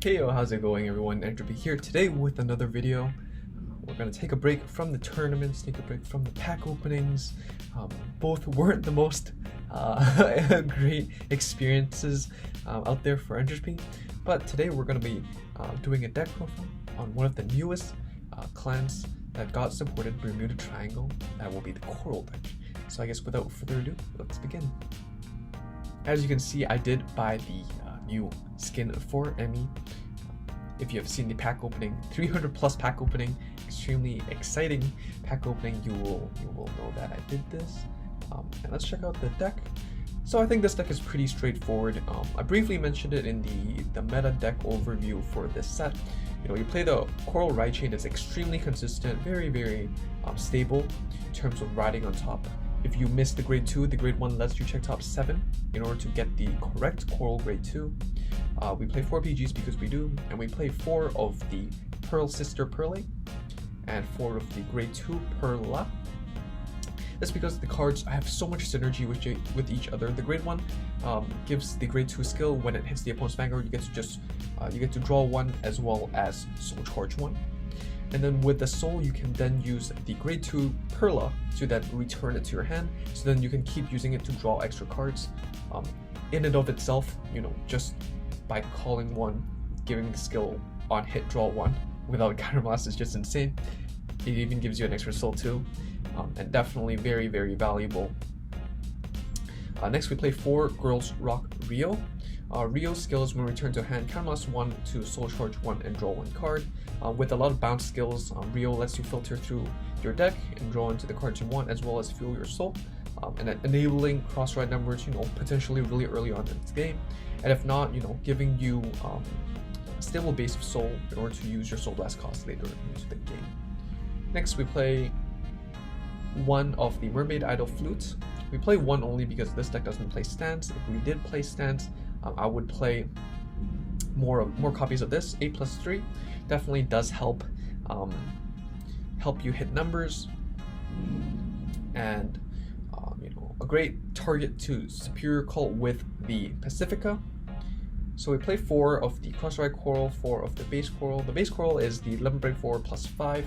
Hey yo, how's it going everyone? Entropy here today with another video. We're gonna take a break from the tournaments, take a break from the pack openings. Both weren't the most great experiences out there for Entropy, but today we're gonna be doing a deck profile on one of the newest clans that got supported, Bermuda Triangle. That will be the Coral deck. So I guess without further ado, let's begin. As you can see, I did buy the new skin for Emmy. If you have seen the pack opening, 300 plus pack opening, extremely exciting pack opening, you will know that I did this. And let's check out the deck. So I think this deck is pretty straightforward. I briefly mentioned it in the meta deck overview for this set. You know, you play the Coral Ride Chain. It's extremely consistent, very stable in terms of riding on top. If you miss the grade 2, the grade 1 lets you check top 7 in order to get the correct Coral grade 2. We play 4 PGs because we do, and we play 4 of the Pearl Sister Pearly and 4 of the grade 2 Perla. That's because the cards have so much synergy with each other. The grade 1 gives the grade 2 skill. When it hits the opponent's Vanguard, you get to draw 1 as well as soul charge 1. And then with the soul, you can then use the grade 2 Perla to then return it to your hand, so then you can keep using it to draw extra cards. In and of itself, you know, just by calling 1, giving the skill on hit draw 1 without a counterblast is just insane. It even gives you an extra soul too, and definitely very valuable. Next we play 4 Girls Rock Rio. Rio's skills when returned to hand, counterblast 1 to soul charge 1 and draw 1 card. With a lot of bounce skills, Rio lets you filter through your deck and draw into the cards you want, as well as fuel your soul, and enabling cross-ride numbers, you know, potentially really early on in this game. And if not, you know, giving you a stable base of soul in order to use your soul blast cost later into the game. Next we play 1 of the Mermaid Idol Flute. We play 1 only because this deck doesn't play stance. If we did play stance, I would play more copies of this. 8+3 definitely does help you hit numbers, and you know, a great target to superior cult with the Pacifica. So we play 4 of the Cross-Ride Coral, 4 of the base Coral. The base Coral is the 11 break 4 +5.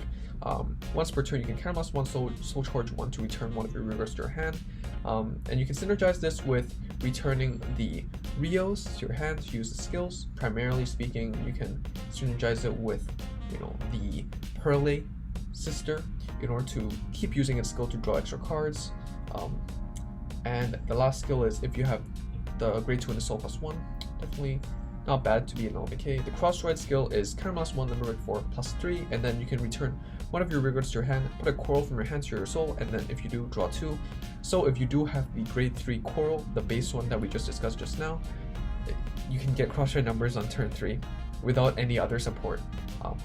Once per turn, you can counterblast 1 soul charge 1 to return 1 of your reverse to your hand. And you can synergize this with returning the Rios to your hand to use the skills. Primarily speaking, you can synergize it with, you know, the Pearly Sister in order to keep using its skill to draw extra cards. And the last skill is if you have the grade 2 and the soul +1, definitely not bad to be an LBK. The Cross-Ride skill is counterblast 1 number 4 +3, and then you can return 1 of your regards to your hand, put a Coral from your hand to your soul, and then if you do, draw 2. So if you do have the grade 3 Coral, the base one that we just discussed just now, you can get Cross-Ride numbers on turn 3 without any other support.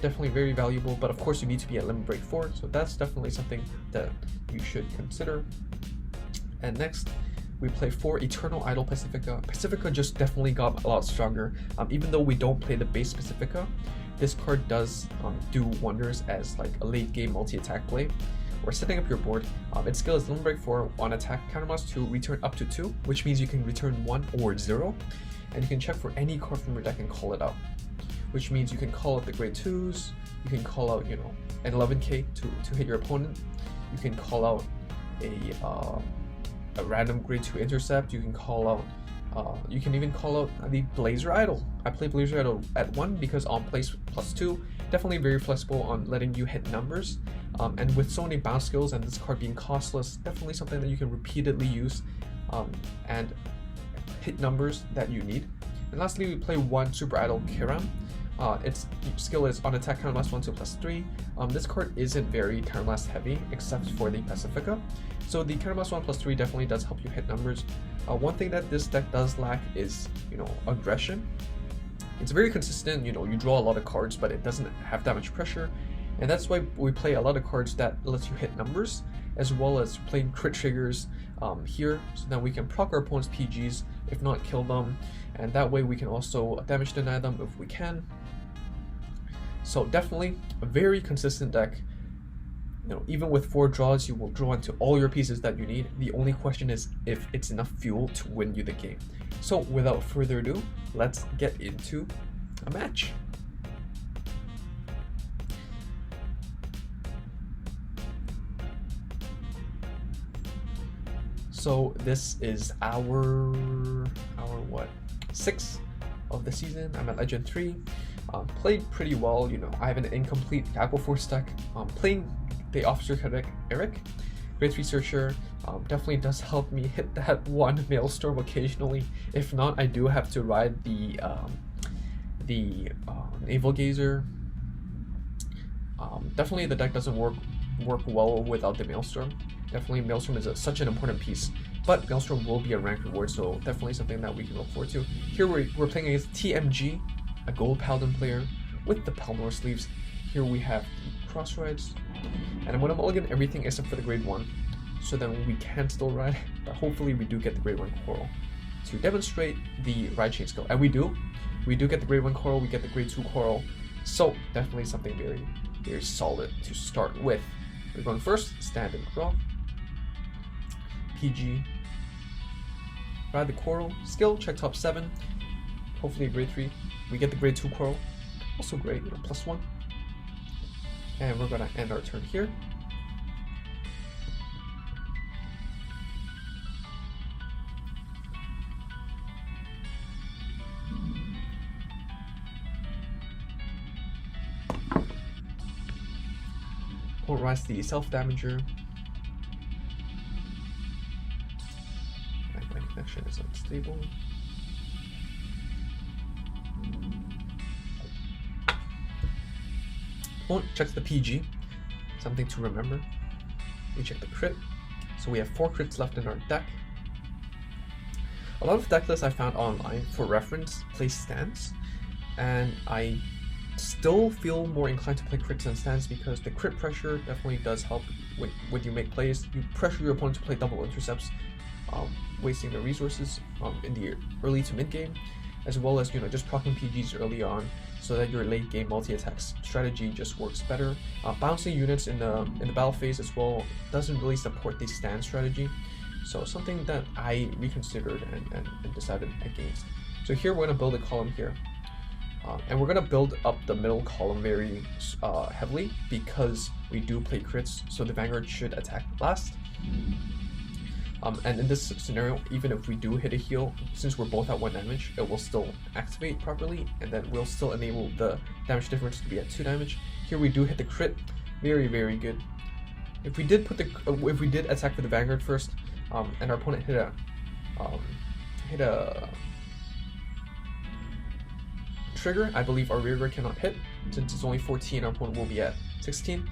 Definitely very valuable, but of course you need to be at limit break 4, so that's definitely something that you should consider. And next, we play 4 Eternal Idol Pacifica. Pacifica just definitely got a lot stronger. Even though we don't play the base Pacifica, this card does do wonders as like a late game multi-attack play or setting up your board. Its skill is limit break 4 on attack, counterblast 2, return up to 2, which means you can return 1 or 0, and you can check for any card from your deck and call it out. Which means you can call out the grade 2s, you can call out, you know, an 11k to hit your opponent, you can call out a random grade 2 intercept, you can call out you can even call out the Blazer Idol. I play Blazer Idol at 1 because on place +2, definitely very flexible on letting you hit numbers, and with so many bounce skills and this card being costless, definitely something that you can repeatedly use and hit numbers that you need. And lastly, we play 1 Super Idol Kiram. Its skill is on attack, counterblast 1 to +3. This card isn't very counterblast heavy except for the Pacifica, so the counterblast 1 +3 definitely does help you hit numbers. One thing that this deck does lack is, you know, aggression. It's very consistent, you know, you draw a lot of cards, but it doesn't have that much pressure, and that's why we play a lot of cards that lets you hit numbers, as well as playing crit triggers here, so that we can proc our opponent's PGs, if not kill them, and that way we can also damage deny them if we can. So definitely a very consistent deck. You know, even with 4 draws, you will draw into all your pieces that you need. The only question is if it's enough fuel to win you the game. So without further ado, let's get into a match. So this is our what, 6th of the season. I'm at Legend 3. Played pretty well, you know. I have an incomplete Aqua Force deck. Playing the Officer Cadet Eric, Grade 3 Searcher, definitely does help me hit that one Maelstrom occasionally. If not, I do have to ride the Naval Gazer. Definitely the deck doesn't work well without the Maelstrom. Definitely Maelstrom is such an important piece, but Maelstrom will be a rank reward, so definitely something that we can look forward to. Here we're playing against TMG, a gold Paladin player with the Pelennor sleeves. Here we have the cross rides, and I'm gonna mulligan everything except for the grade 1, so then we can still ride, but hopefully we do get the grade 1 coral to demonstrate the ride chain skill, and we do get the grade 1 coral, we get the grade 2 coral, so definitely something very, very solid to start with. We're going first, stand and draw, PG, ride the coral, skill, check top 7, hopefully a grade 3, we get the grade 2 coral, also great, you know, +1, and we're gonna end our turn here. Polarize the self-damager. My connection is unstable. Opponent checks the PG. Something to remember. We check the crit. So we have 4 crits left in our deck. A lot of deck lists I found online for reference play stands, and I still feel more inclined to play crits than stands because the crit pressure definitely does help when you make plays. You pressure your opponent to play double intercepts, wasting their resources in the early to mid game, as well as, you know, just proccing PGs early on so that your late game multi-attack strategy just works better. Bouncing units in the battle phase as well doesn't really support the stand strategy, so something that I reconsidered and decided against. So here we're going to build a column here. And we're going to build up the middle column very heavily because we do play crits, so the Vanguard should attack last. And in this scenario, even if we do hit a heal, since we're both at 1 damage, it will still activate properly, and then we'll still enable the damage difference to be at 2 damage. Here we do hit the crit, very, very good. If we did attack with the Vanguard first, and our opponent hit a trigger, I believe our rearguard cannot hit. Since it's only 14, our opponent will be at 16.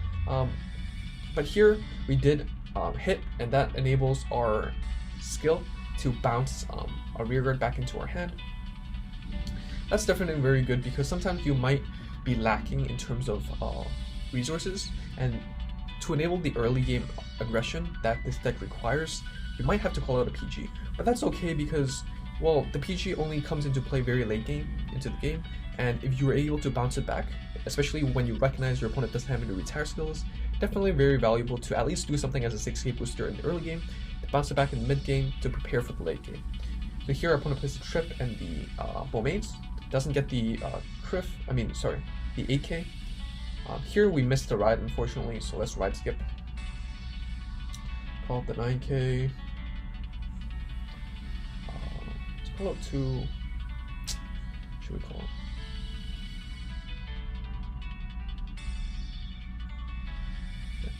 But here we did hit, and that enables our skill to bounce our rearguard back into our hand. That's definitely very good because sometimes you might be lacking in terms of resources, and to enable the early game aggression that this deck requires, you might have to call out a PG. But that's okay because, well, the PG only comes into play very late game into the game, and if you were able to bounce it back, especially when you recognize your opponent doesn't have any retire skills, definitely very valuable to at least do something as a 6k booster in the early game, to bounce it back in the mid game to prepare for the late game. So here our opponent plays the Trip and the Bomains, doesn't get the the 8k. Here we missed the ride unfortunately, so let's ride skip. Call up the 9k. Let's call up to, should we call it?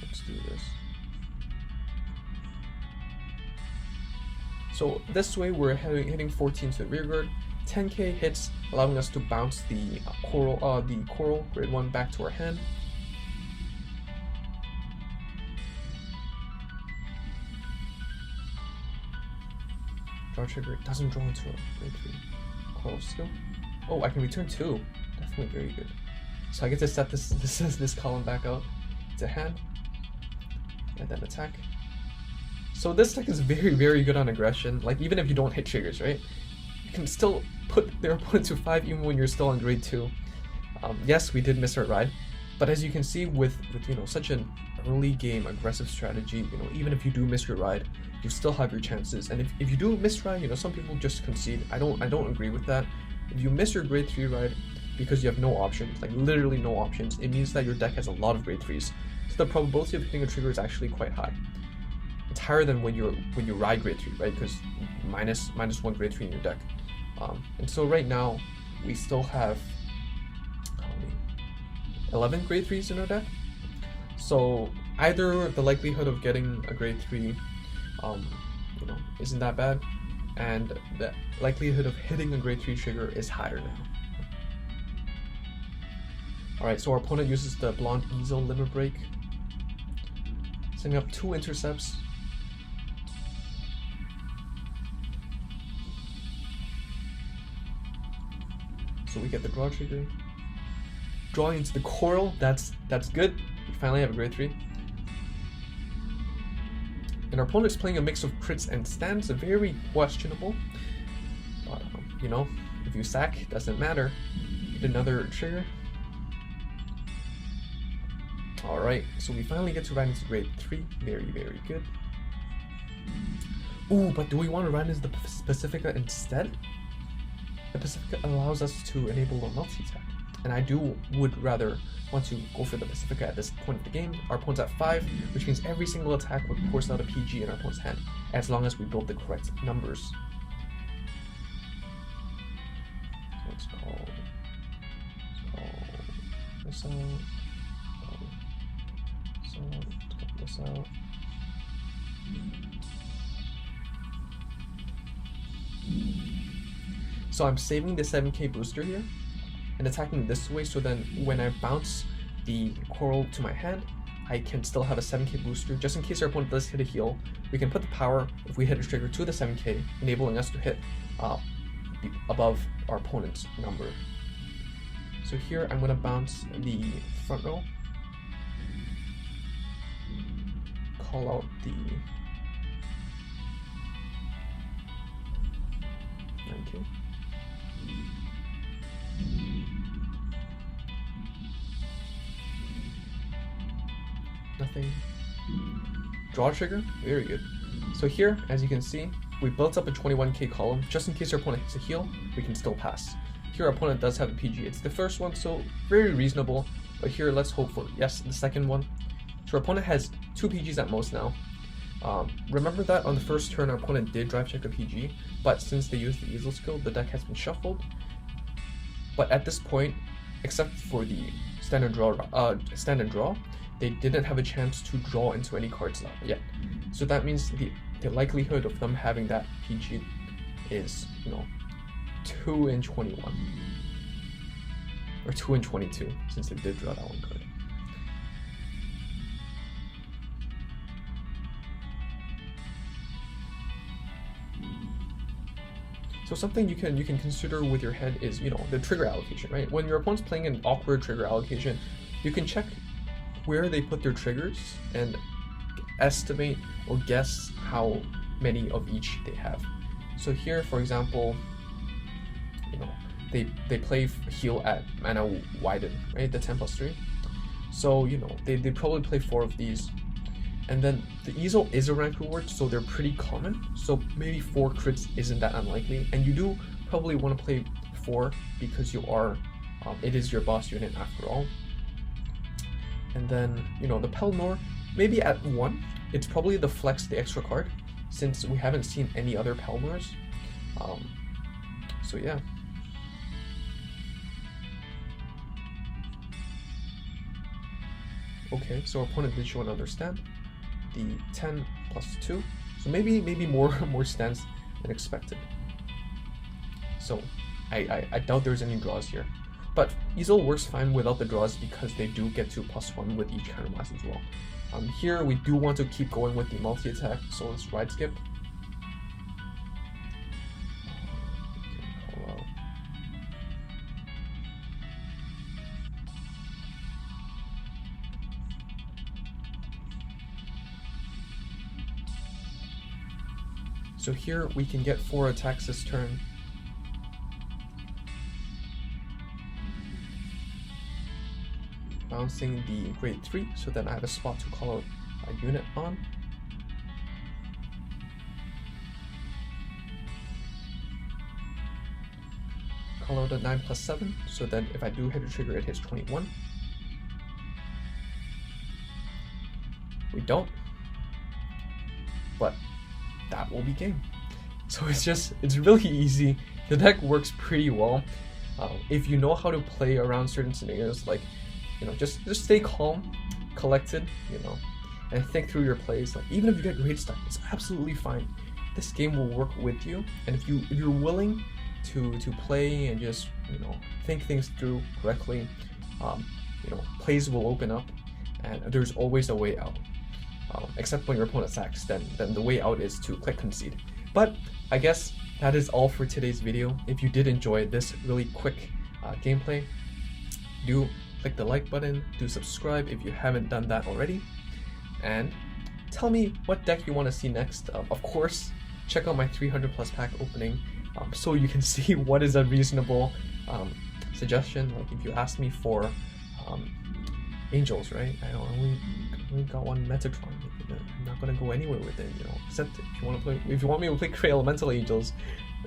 Let's do this. So this way we're hitting 14 to the rearguard, 10k hits, allowing us to bounce the coral grade 1 back to our hand. Draw trigger, it doesn't draw into a grade 3 coral skill. Oh, I can return 2. Definitely very good. So I get to set this column back out to hand, and then attack. So this deck is very, very good on aggression. Like, even if you don't hit triggers, right? You can still put their opponent to 5 even when you're still on grade 2. Yes, we did miss our ride, but as you can see with you know, such an early game aggressive strategy, you know, even if you do miss your ride, you still have your chances. And if you do miss ride, you know, some people just concede. I don't agree with that. If you miss your grade 3 ride because you have no options, like literally no options, it means that your deck has a lot of grade 3s. So the probability of hitting a trigger is actually quite high. It's higher than when you ride grade 3, right? Because minus 1 grade 3 in your deck. And so right now we still have 11 grade 3s in our deck. So either the likelihood of getting a grade 3 isn't that bad, and the likelihood of hitting a grade 3 trigger is higher now. Alright, so our opponent uses the Blonde Easel Limit Break, setting up 2 intercepts. So we get the draw trigger. Drawing into the coral, that's good. We finally have a grade 3. And our opponent's playing a mix of crits and stands, very questionable. But, if you sack, doesn't matter. Get another trigger. Alright, so we finally get to ride into grade 3. Very, very good. Ooh, but do we want to ride into the Pacifica instead? The Pacifica allows us to enable a multi-attack. And I would rather want to go for the Pacifica at this point of the game. Our opponent's at 5, which means every single attack would force out a PG in our opponent's hand, as long as we build the correct numbers. Let's call this out. Let's call this out. So I'm saving the 7k booster here and attacking this way, so then when I bounce the coral to my hand, I can still have a 7k booster just in case our opponent does hit a heal. We can put the power, if we hit a trigger, to the 7k, enabling us to hit above our opponent's number. So here I'm going to bounce the front row, call out the 9k. Nothing. Draw trigger, very good. So here, as you can see, we built up a 21k column just in case our opponent hits a heal. We can still pass. Here our opponent does have a PG. It's the first one, so very reasonable. But here, let's hope for, yes, the second one. So our opponent has 2 PGs at most now. Remember that on the first turn our opponent did drive check a PG, but since they used the Easel skill, the deck has been shuffled. But at this point, except for the standard draw, they didn't have a chance to draw into any cards yet. So that means the likelihood of them having that PG is, 2 in 21. Or 2 in 22, since they did draw that one card. So something you can consider with your head is, the trigger allocation, right? When your opponent's playing an awkward trigger allocation, you can check where they put their triggers and estimate or guess how many of each they have. So here, for example, they play heal at mana widen, right? The 10+3. So they probably play 4 of these. And then the Easel is a rank reward, so they're pretty common. So maybe 4 crits isn't that unlikely. And you do probably want to play 4 because you are, it is your boss unit after all. And then, the Pelnor, maybe at 1, it's probably the flex, the extra card, since we haven't seen any other Pelnors. So yeah. Okay, so our opponent did show another stand. The 10+2, so maybe more stands than expected. So I doubt there's any draws here, but Easel works fine without the draws because they do get to +1 with each counterblast as well. Here we do want to keep going with the multi-attack, so let's ride skip. So here we can get 4 attacks this turn. Bouncing the grade 3, so then I have a spot to call out a unit on. power level 9 plus 7, so then if I do hit a trigger, it hits 21. We don't, but that will be game. So it's really easy. The deck works pretty well. If you know how to play around certain scenarios, like, you know, just stay calm, collected, you know, and think through your plays. Like, even if you get great stuff, it's absolutely fine. This game will work with you, and if you're willing to play and just, you know, think things through correctly, you know, plays will open up, and there's always a way out. Except when your opponent sacks, then the way out is to click concede. But I guess that is all for today's video. If you did enjoy this really quick gameplay, do click the like button, do subscribe if you haven't done that already, and tell me what deck you want to see next. Of course, check out my 300 plus pack opening so you can see what is a reasonable suggestion. Like, if you ask me for angels, right? I only got one Metatron. I'm not gonna go anywhere with it, you know. Except if you want me to play Cray Elemental Angels,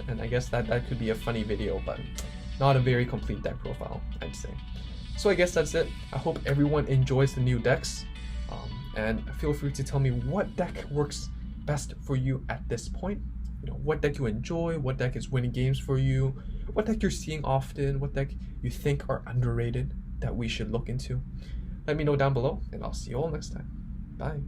and I guess that could be a funny video, but not a very complete deck profile, I'd say. So I guess that's it. I hope everyone enjoys the new decks, and feel free to tell me what deck works best for you at this point. You know, what deck you enjoy, what deck is winning games for you, what deck you're seeing often, what deck you think are underrated that we should look into. Let me know down below, and I'll see you all next time. Bye.